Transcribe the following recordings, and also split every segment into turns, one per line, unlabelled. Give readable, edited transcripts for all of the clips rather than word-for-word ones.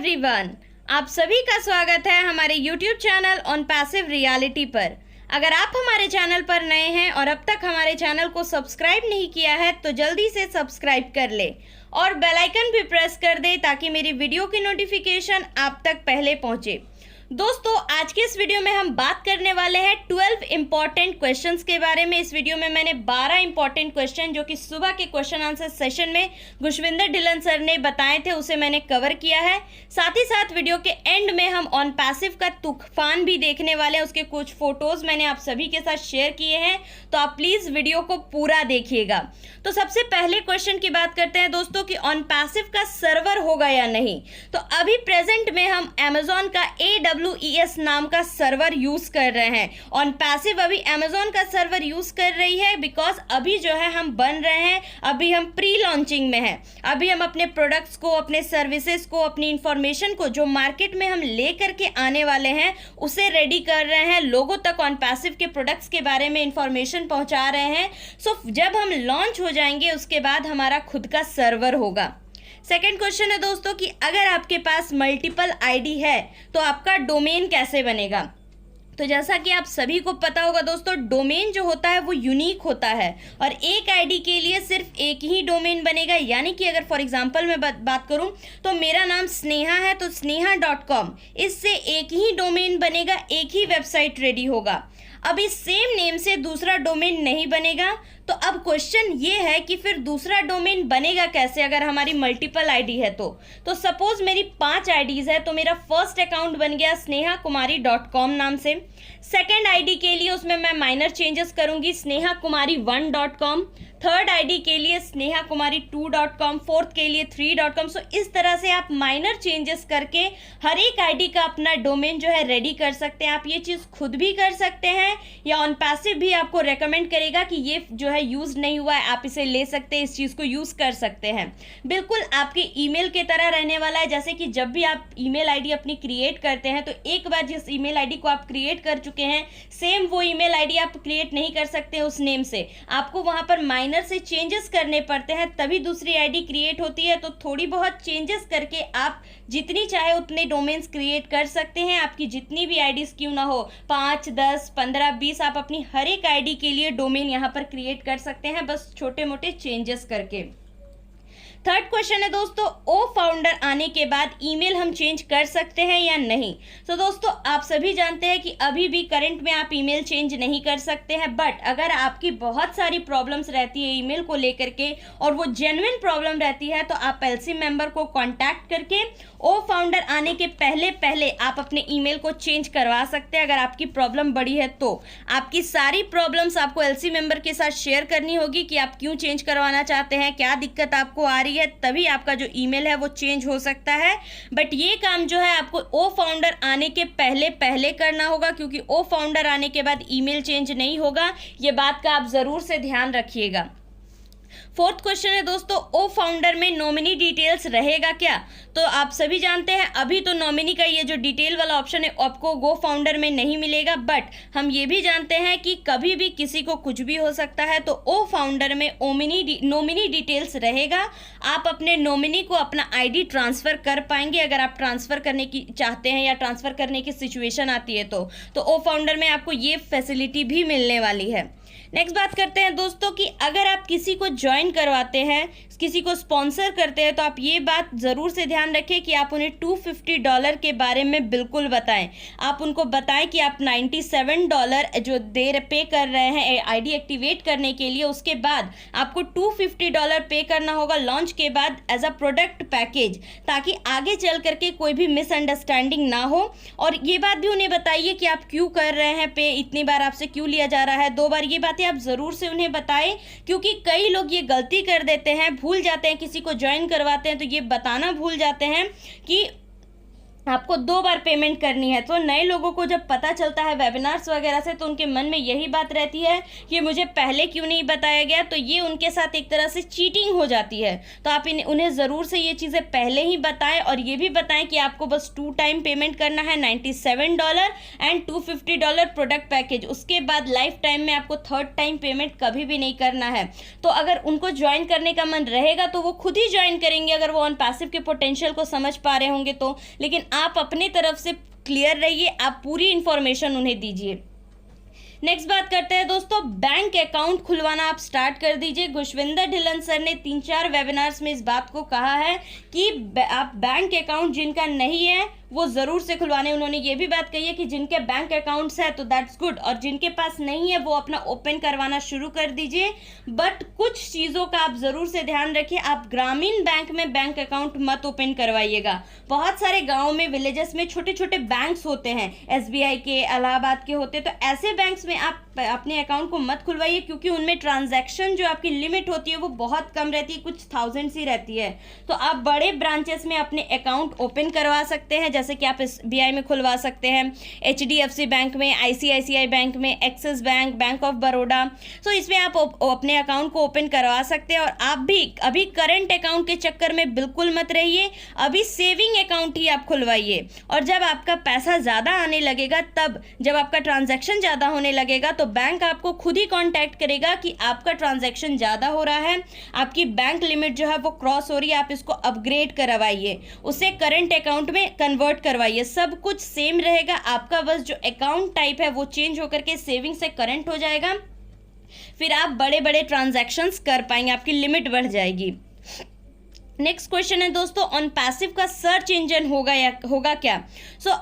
Everyone, आप सभी का स्वागत है हमारे YouTube channel on passive reality पर। अगर आप हमारे चैनल पर नए हैं और अब तक हमारे चैनल को सब्सक्राइब नहीं किया है तो जल्दी से सब्सक्राइब कर ले और बेल आइकन भी प्रेस कर दे ताकि मेरी वीडियो की नोटिफिकेशन आप तक पहले पहुंचे। दोस्तों, आज के इस वीडियो में हम बात करने वाले हैं 12 इंपॉर्टेंट क्वेश्चंस के बारे में। इस वीडियो में मैंने 12 इंपॉर्टेंट क्वेश्चन जो कि सुबह के क्वेश्चन आंसर सेशन में गुशविंदर ढिल्लन सर ने बताए थे उसे मैंने कवर किया है। साथ ही साथ वीडियो के एंड में हम ऑन पैसिव का तूफान भी देखने वाले हैं। उसके कुछ फोटोज मैंने आप सभी के साथ शेयर किए हैं, तो आप प्लीज वीडियो को पूरा देखिएगा। तो सबसे पहले क्वेश्चन की बात करते हैं दोस्तों कि ऑन पैसिव का सर्वर होगा या नहीं। तो अभी प्रेजेंट में हम Amazon का AWS नाम का सर्वर यूज कर रहे हैं। ऑन पैसिव अभी Amazon का सर्वर यूज कर रही है बिकॉज अभी जो है हम बन रहे हैं, अभी हम प्री लॉन्चिंग में हैं। अभी हम अपने प्रोडक्ट्स को, अपने सर्विसेज को, अपनी इंफॉर्मेशन को जो मार्केट में हम ले करके आने वाले हैं उसे रेडी कर रहे हैं, लोगों तक ऑन पैसिव के प्रोडक्ट्स के बारे में इंफॉर्मेशन पहुंचा रहे हैं। सो जब हम लॉन्च हो जाएंगे उसके बाद हमारा खुद का सर्वर होगा। सेकेंड क्वेश्चन है दोस्तों कि अगर आपके पास मल्टीपल आईडी है तो आपका डोमेन कैसे बनेगा। तो जैसा कि आप सभी को पता होगा दोस्तों, डोमेन जो होता है वो यूनिक होता है और एक आईडी के लिए सिर्फ एक ही डोमेन बनेगा। यानी कि अगर फॉर एग्जांपल मैं बात करूं तो मेरा नाम स्नेहा है तो स्नेहा.com, इससे एक ही डोमेन बनेगा, एक ही वेबसाइट रेडी होगा। अब इस सेम नेम से दूसरा डोमेन नहीं बनेगा। तो अब क्वेश्चन ये है कि फिर दूसरा डोमेन बनेगा कैसे अगर हमारी मल्टीपल आईडी है। तो सपोज मेरी 5 आईडीज है तो मेरा फर्स्ट अकाउंट बन गया snehakumari.com नाम से। सेकेंड आईडी के लिए उसमें मैं माइनर चेंजेस करूंगी, snehakumari1.com। थर्ड आईडी के लिए snehakumari2.com, फोर्थ के लिए 3.com। सो इस तरह से आप माइनर चेंजेस करके हर एक आईडी का अपना डोमेन जो है रेडी कर सकते हैं। आप ये चीज़ खुद भी कर सकते हैं या ऑन पैसिव भी आपको रेकमेंड करेगा कि ये जो है यूज़ नहीं हुआ है, आप इसे ले सकते हैं, इस चीज़ को यूज़ कर सकते हैं। बिल्कुल आपके ईमेल की तरह रहने वाला है। जैसे कि जब भी आप ईमेल आईडी अपनी क्रिएट करते हैं तो एक बार जिस ईमेल आईडी को आप क्रिएट कर चुके हैं सेम वो ईमेल आईडी आप क्रिएट नहीं कर सकते उस नेम से, आपको वहां पर माइनर से चेंजेस करने पड़ते हैं तभी दूसरी आईडी क्रिएट होती है। तो थोड़ी बहुत चेंजेस करके आप जितनी चाहे उतने डोमेन्स क्रिएट कर सकते हैं। आपकी जितनी भी आईडीज क्यों ना हो, 5, 10, 15, 20, आप अपनी हर एक आईडी के लिए डोमेन यहाँ पर क्रिएट कर सकते हैं, बस छोटे मोटे चेंजेस करके। थर्ड क्वेश्चन है दोस्तों, ओ फाउंडर आने के बाद ईमेल हम चेंज कर सकते हैं या नहीं। तो दोस्तों आप सभी जानते हैं कि अभी भी करंट में आप ईमेल चेंज नहीं कर सकते हैं, बट अगर आपकी बहुत सारी प्रॉब्लम्स रहती है ईमेल को लेकर के और वो जेन्युइन प्रॉब्लम रहती है तो आप एलसी मेंबर को कांटेक्ट करके ओ फाउंडर आने के पहले आप अपने ईमेल को चेंज करवा सकते हैं। अगर आपकी प्रॉब्लम बड़ी है तो आपकी सारी प्रॉब्लम्स आपको एलसी मेंबर के साथ शेयर करनी होगी कि आप क्यों चेंज करवाना चाहते हैं, क्या दिक्कत आपको आ रही है, तभी आपका जो ईमेल है वो चेंज हो सकता है। बट ये काम जो है आपको ओ फाउंडर आने के पहले करना होगा, क्योंकि ओ फाउंडर आने के बाद ईमेल चेंज नहीं होगा। ये बात का आप जरूर से ध्यान रखिएगा। फोर्थ क्वेश्चन है दोस्तों, ओ फाउंडर में नॉमिनी डिटेल्स रहेगा क्या। तो आप सभी जानते हैं अभी तो नॉमिनी का ये जो डिटेल वाला ऑप्शन है आपको गो फाउंडर में नहीं मिलेगा, बट हम ये भी जानते हैं कि कभी भी किसी को कुछ भी हो सकता है। तो ओ फाउंडर में नॉमिनी डिटेल्स रहेगा। आप अपने नॉमिनी को अपना आईडी ट्रांसफर कर पाएंगे अगर आप ट्रांसफर करने की चाहते हैं या ट्रांसफर करने की सिचुएशन आती है तो ओ फाउंडर में आपको ये फैसिलिटी भी मिलने वाली है। नेक्स्ट बात करते हैं दोस्तों कि अगर आप किसी को ज्वाइन करवाते हैं, किसी को स्पॉन्सर करते हैं तो आप ये बात ज़रूर से ध्यान रखें कि आप उन्हें $250 के बारे में बिल्कुल बताएं। आप उनको बताएं कि आप $97 जो पे कर रहे हैं आईडी एक्टिवेट करने के लिए, उसके बाद आपको $250 पे करना होगा लॉन्च के बाद एज अ प्रोडक्ट पैकेज, ताकि आगे चल करके कोई भी मिसअंडरस्टैंडिंग ना हो। और ये बात भी उन्हें बताइए कि आप क्यों कर रहे हैं पे, इतनी बार आपसे क्यों लिया जा रहा है, 2 बार, ये बातें आप ज़रूर से उन्हें बताएं। क्योंकि कई लोग ये गलती कर देते हैं, भूल जाते हैं, किसी को ज्वाइन करवाते हैं तो ये बताना भूल जाते हैं कि आपको 2 बार पेमेंट करनी है। तो नए लोगों को जब पता चलता है वेबिनार्स वगैरह से, तो उनके मन में यही बात रहती है कि मुझे पहले क्यों नहीं बताया गया, तो ये उनके साथ एक तरह से चीटिंग हो जाती है। तो आप उन्हें ज़रूर से ये चीज़ें पहले ही बताएं, और ये भी बताएं कि आपको बस 2 टाइम पेमेंट करना है, $97 एंड $250 प्रोडक्ट पैकेज। उसके बाद लाइफ टाइम में आपको 3rd टाइम पेमेंट कभी भी नहीं करना है। तो अगर उनको ज्वाइन करने का मन रहेगा तो वो खुद ही ज्वाइन करेंगे, अगर वो ऑन पैसिव के पोटेंशियल को समझ पा रहे होंगे तो। लेकिन आप अपने तरफ से क्लियर रहिए, आप पूरी इंफॉर्मेशन उन्हें दीजिए। नेक्स्ट बात करते हैं दोस्तों, बैंक अकाउंट खुलवाना आप स्टार्ट कर दीजिए। खुशविंदर ढिल्लन सर ने 3-4 वेबिनार्स में इस बात को कहा है कि आप बैंक अकाउंट जिनका नहीं है वो ज़रूर से खुलवाने। उन्होंने ये भी बात कही है कि जिनके बैंक अकाउंट्स है तो दैट्स गुड, और जिनके पास नहीं है वो अपना ओपन करवाना शुरू कर दीजिए। बट कुछ चीज़ों का आप ज़रूर से ध्यान रखिए, आप ग्रामीण बैंक में बैंक अकाउंट मत ओपन करवाइएगा। बहुत सारे गाँव में, विलेजेस में छोटे छोटे बैंक्स होते हैं, SBI के, इलाहाबाद के होते हैं, तो ऐसे बैंक्स में आप अपने अकाउंट को मत खुलवाइए, क्योंकि उनमें ट्रांजैक्शन जो आपकी लिमिट होती है वो बहुत कम रहती है, कुछ थाउजेंड्स ही रहती है। तो आप बड़े ब्रांचेस में अपने अकाउंट ओपन करवा सकते हैं, जैसे कि आप SBI में खुलवा सकते हैं, HDFC बैंक में, ICICI बैंक में, axis bank, bank of Baroda. तो इसमें आप अपने अकाउंट को ओपन करवा सकते हैं। और आप भी अभी करंट अकाउंट के चक्कर में बिल्कुल मत रहिए, अभी सेविंग अकाउंट ही आप खुलवाइए। और जब आपका पैसा ज़्यादा आने लगेगा, तब जब आपका ट्रांजैक्शन ज़्यादा होने लगेगा तो बैंक आपको खुद ही कांटेक्ट करेगा कि आपका ट्रांजैक्शन ज़्यादा हो रहा है, आपकी बैंक लिमिट जो है वो क्रॉस हो रही है, आप इसको अपग्रेड करवाइए, उसे करंट अकाउंट में कन्वर्ट करवाइए। सब कुछ सेम रहेगा, आपका बस जो अकाउंट टाइप है वो चेंज होकर के सेविंग से करंट हो जाएगा। फिर आप बड़े बड़े ट्रांजैक्शंस कर पाएंगे, आपकी लिमिट बढ़ जाएगी। नेक्स्ट क्वेश्चन है दोस्तों, ऑन पैसिव का सर्च इंजन होगा क्या?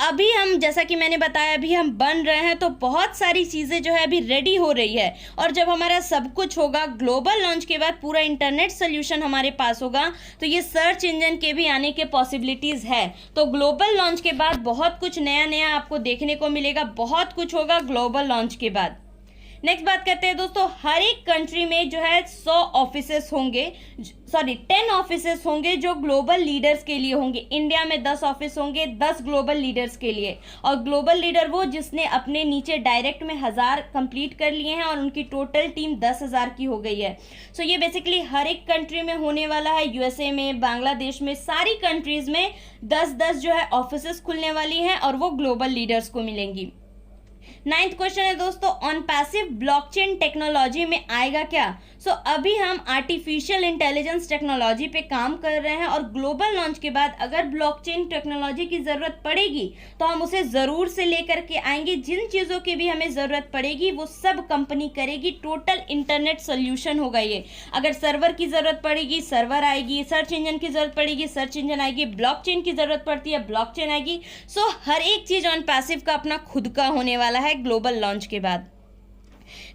अभी हम, जैसा कि मैंने बताया, अभी हम बन रहे हैं, तो बहुत सारी चीज़ें जो है अभी रेडी हो रही है। और जब हमारा सब कुछ होगा, ग्लोबल लॉन्च के बाद पूरा इंटरनेट सोल्यूशन हमारे पास होगा, तो ये सर्च इंजन के भी आने के पॉसिबिलिटीज़ है। तो ग्लोबल लॉन्च के बाद बहुत कुछ नया नया आपको देखने को मिलेगा, बहुत कुछ होगा ग्लोबल लॉन्च के बाद। नेक्स्ट बात करते हैं दोस्तों, हर एक कंट्री में जो है 10 ऑफिसेस होंगे जो ग्लोबल लीडर्स के लिए होंगे। इंडिया में 10 ऑफिस होंगे, 10 ग्लोबल लीडर्स के लिए। और ग्लोबल लीडर वो जिसने अपने नीचे डायरेक्ट में 1000 कंप्लीट कर लिए हैं और उनकी टोटल टीम 10,000 की हो गई है। ये बेसिकली हर एक कंट्री में होने वाला है। USA में, बांग्लादेश में, सारी कंट्रीज में 10-10 जो है ऑफिसेस खुलने वाली हैं और वो ग्लोबल लीडर्स को मिलेंगी। 9th क्वेश्चन है दोस्तों, ऑन पैसिव ब्लॉकचेन टेक्नोलॉजी में आएगा क्या? अभी हम आर्टिफिशियल इंटेलिजेंस टेक्नोलॉजी पे काम कर रहे हैं, और ग्लोबल लॉन्च के बाद अगर ब्लॉकचेन टेक्नोलॉजी की ज़रूरत पड़ेगी तो हम उसे ज़रूर से लेकर के आएंगे। जिन चीज़ों की भी हमें ज़रूरत पड़ेगी वो सब कंपनी करेगी। टोटल इंटरनेट सोल्यूशन होगा ये। अगर सर्वर की ज़रूरत पड़ेगी, सर्वर आएगी, सर्च इंजन की ज़रूरत पड़ेगी, सर्च इंजन आएगी, ब्लॉकचेन की ज़रूरत पड़ती है, ब्लॉकचेन आएगी। हर एक चीज़ ऑन पैसिव का अपना खुद का होने वाला है ग्लोबल लॉन्च के बाद।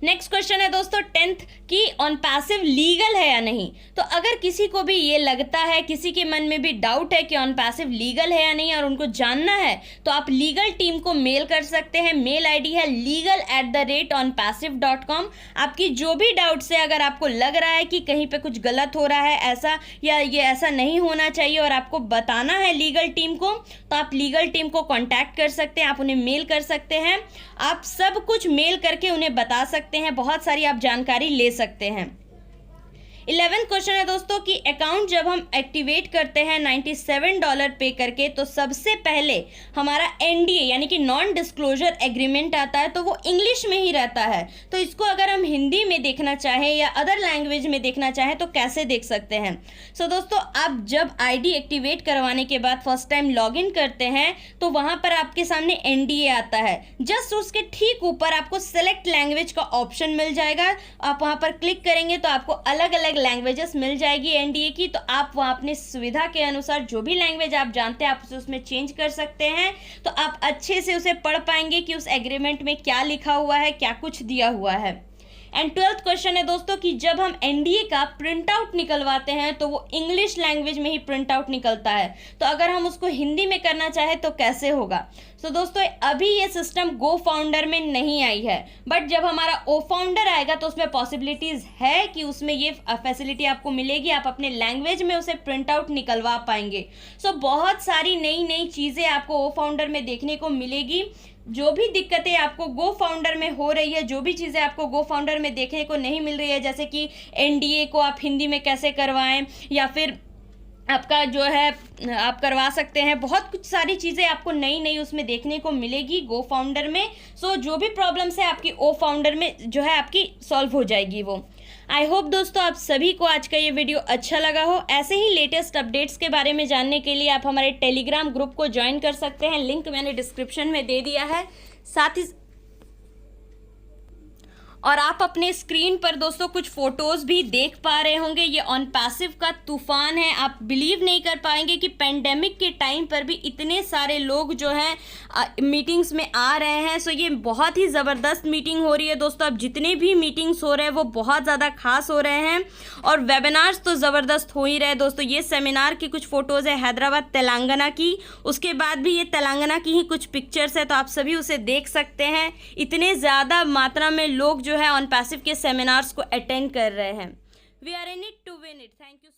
नेक्स्ट क्वेश्चन है दोस्तों 10th की, ऑन पैसिव लीगल है या नहीं? तो अगर किसी को भी ये लगता है, किसी के मन में भी डाउट है कि ऑन पैसिव लीगल है या नहीं और उनको जानना है, तो आप लीगल टीम को मेल कर सकते हैं। मेल आईडी है legal@onpassive.com। आपकी जो भी डाउट्स है, अगर आपको लग रहा है कि कहीं पे कुछ गलत हो रहा है, ऐसा या ये ऐसा नहीं होना चाहिए और आपको बताना है लीगल टीम को, तो आप लीगल टीम को कॉन्टैक्ट कर सकते हैं, आप उन्हें मेल कर सकते हैं। आप सब कुछ मेल करके उन्हें बता सकते हैं, बहुत सारी आप जानकारी ले सकते हैं। 11th क्वेश्चन है दोस्तों कि अकाउंट जब हम एक्टिवेट करते हैं $97 पे करके, तो सबसे पहले हमारा NDA यानी कि नॉन डिस्क्लोजर एग्रीमेंट आता है, तो वो इंग्लिश में ही रहता है। तो इसको अगर हम हिंदी में देखना चाहें या अदर लैंग्वेज में देखना चाहें तो कैसे देख सकते हैं? दोस्तों, आप जब ID एक्टिवेट करवाने के बाद फर्स्ट टाइम लॉगिन करते हैं तो वहाँ पर आपके सामने NDA आता है। जस्ट उसके ठीक ऊपर आपको सेलेक्ट लैंग्वेज का ऑप्शन मिल जाएगा। आप वहाँ पर क्लिक करेंगे तो आपको अलग अलग लैंग्वेजेस मिल जाएगी NDA की। तो आप वहाँ अपनी सुविधा के अनुसार जो भी लैंग्वेज आप जानते हैं आप उसे उसमें चेंज कर सकते हैं। तो आप अच्छे से उसे पढ़ पाएंगे कि उस एग्रीमेंट में क्या लिखा हुआ है, क्या कुछ दिया हुआ है। एंड 12th क्वेश्चन है दोस्तों कि जब हम एनडीए का प्रिंट आउट निकलवाते हैं तो वो इंग्लिश लैंग्वेज में ही प्रिंट आउट निकलता है, तो अगर हम उसको हिंदी में करना चाहे तो कैसे होगा। तो दोस्तों अभी ये सिस्टम गो फाउंडर में नहीं आई है, बट जब हमारा ओ फाउंडर आएगा तो उसमें पॉसिबिलिटीज है कि उसमें ये फैसिलिटी आपको मिलेगी, आप अपने लैंग्वेज में उसे प्रिंट आउट निकलवा पाएंगे। सो बहुत सारी नई नई चीज़ें आपको ओ फाउंडर में देखने को मिलेगी। जो भी दिक्कतें आपको गो फाउंडर में हो रही है, जो भी चीज़ें आपको गो फाउंडर में देखने को नहीं मिल रही है, जैसे कि एनडीए को आप हिंदी में कैसे करवाएं या फिर आपका जो है आप करवा सकते हैं, बहुत कुछ सारी चीज़ें आपको नई नई उसमें देखने को मिलेगी गो फाउंडर में। सो जो भी प्रॉब्लम्स है आपकी ओ फाउंडर में जो है आपकी सॉल्व हो जाएगी वो। आई होप दोस्तों आप सभी को आज का ये वीडियो अच्छा लगा हो। ऐसे ही लेटेस्ट अपडेट्स के बारे में जानने के लिए आप हमारे टेलीग्राम ग्रुप को ज्वाइन कर सकते हैं, लिंक मैंने डिस्क्रिप्शन में दे दिया है। साथ ही और आप अपने स्क्रीन पर दोस्तों कुछ फोटोज़ भी देख पा रहे होंगे, ये ऑन पैसिव का तूफान है। आप बिलीव नहीं कर पाएंगे कि पेंडेमिक के टाइम पर भी इतने सारे लोग जो हैं मीटिंग्स में आ रहे हैं। सो ये बहुत ही ज़बरदस्त मीटिंग हो रही है दोस्तों। अब जितने भी मीटिंग्स हो रहे हैं वो बहुत ज़्यादा खास हो रहे हैं और वेबिनार्स तो ज़बरदस्त हो ही रहे हैं दोस्तों। ये सेमिनार की कुछ फ़ोटोज़ है हैदराबाद तेलंगाना की, उसके बाद भी ये तेलंगाना की ही कुछ पिक्चर्स है, तो आप सभी उसे देख सकते हैं। इतने ज़्यादा मात्रा में लोग जो है ऑन पैसिव के सेमिनार्स को अटेंड कर रहे हैं। We are in it to win it. Thank you.